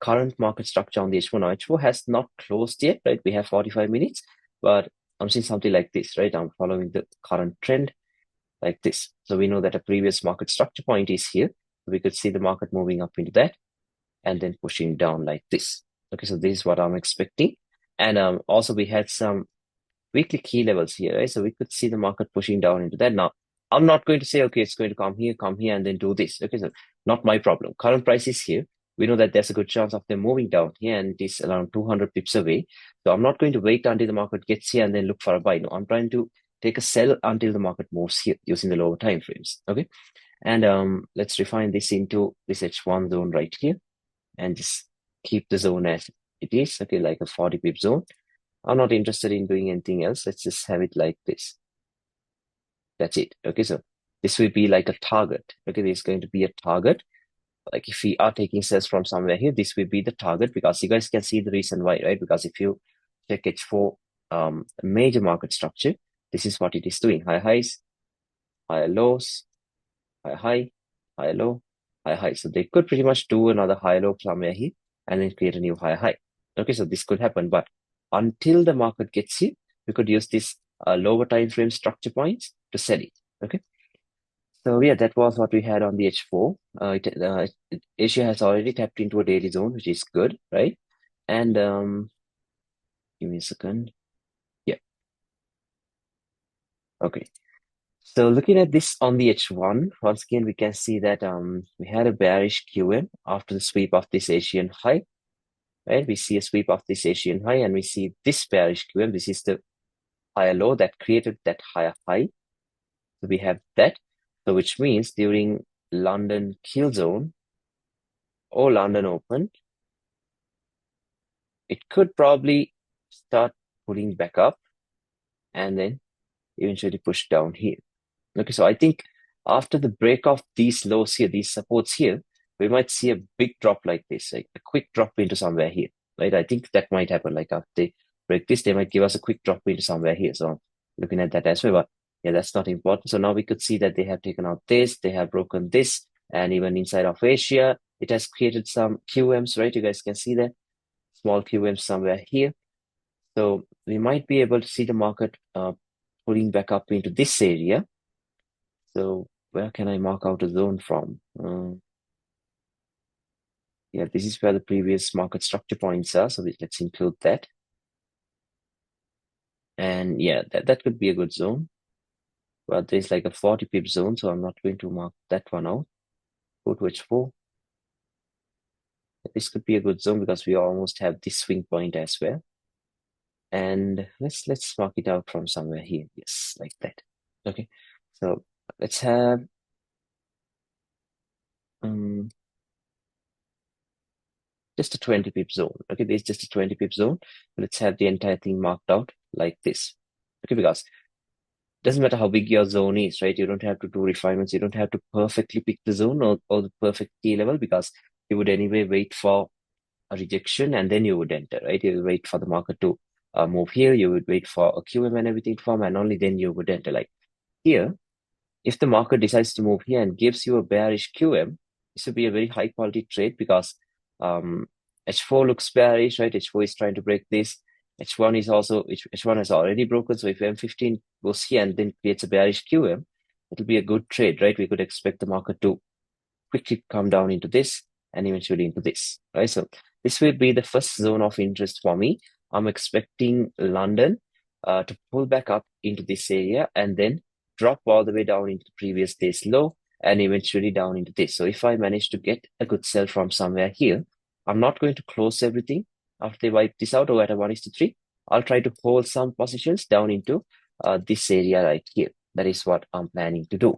current market structure on the H4 now. H4 has not closed yet, right? We have 45 minutes, but I'm seeing something like this, right? I'm following the current trend like this. So we know that a previous market structure point is here. We could see the market moving up into that and then pushing down like this. Okay, so this is what I'm expecting. And also we had some weekly key levels here, right? So we could see the market pushing down into that. Now, I'm not going to say, okay, it's going to come here, and then do this. Okay, so not my problem. Current price is here. We know that there's a good chance of them moving down here, and it is around 200 pips away. So I'm not going to wait until the market gets here and then look for a buy. No, I'm trying to take a sell until the market moves here using the lower time frames. Okay, and let's refine this into this H1 zone right here, and just keep the zone as it is. Okay, like a 40 pip zone. I'm not interested in doing anything else. Let's just have it like this. That's it. Okay, so this will be like a target. Okay, this is going to be a target. Like if we are taking sales from somewhere here, this will be the target, because you guys can see the reason why, right? Because if you check H4 major market structure, this is what it is doing. High highs, higher lows, high high, high low, high high. So they could pretty much do another high low somewhere here and then create a new high high. Okay, so this could happen, but until the market gets here, we could use this lower time frame structure points to sell it. Okay, so yeah, that was what we had on the H4. Asia has already tapped into a daily zone, which is good, right? And give me a second. Yeah. Okay. So looking at this on the H1, once again, we can see that we had a bearish QM after the sweep of this Asian high, right? We see a sweep of this Asian high, and we see this bearish QM. This is the higher low that created that higher high. So we have that. So which means during London kill zone or London open, it could probably start pulling back up and then eventually push down here. Okay, so I think after the break of these lows here, these supports here, we might see a big drop like this, like a quick drop into somewhere here, right? I think that might happen. Like after they break this, they might give us a quick drop into somewhere here. So I'm looking at that as well, but yeah, that's not important. So now we could see that they have taken out this, they have broken this, and even inside of Asia, it has created some QMs, right? You guys can see that small QMs somewhere here. So we might be able to see the market pulling back up into this area. So where can I mark out a zone from? Yeah, this is where the previous market structure points are. So let's include that. And yeah, that could be a good zone. But there's like a 40 pip zone, so I'm not going to mark that one out. Go to H4. This could be a good zone because we almost have this swing point as well. And let's mark it out from somewhere here. Yes, like that. Okay. So let's have just a 20 pip zone. Okay, there's just a 20 pip zone. Let's have the entire thing marked out like this. Okay, because it doesn't matter how big your zone is, right? You don't have to do refinements. You don't have to perfectly pick the zone or the perfect key level, because you would anyway wait for a rejection and then you would enter, right? You would wait for the market to move here. You would wait for a QM and everything to form, and only then you would enter. Like here, if the market decides to move here and gives you a bearish QM, this would be a very high quality trade, because H4 looks bearish, right? H4 is trying to break this. H1 is also, H1 has already broken. So if M15 goes here and then creates a bearish QM, it'll be a good trade, right? We could expect the market to quickly come down into this and eventually into this, right? So this will be the first zone of interest for me. I'm expecting London to pull back up into this area and then drop all the way down into the previous day's low and eventually down into this. So if I manage to get a good sell from somewhere here, I'm not going to close everything after they wipe this out or at a 1:3. I'll try to hold some positions down into this area right here. That is what I'm planning to do.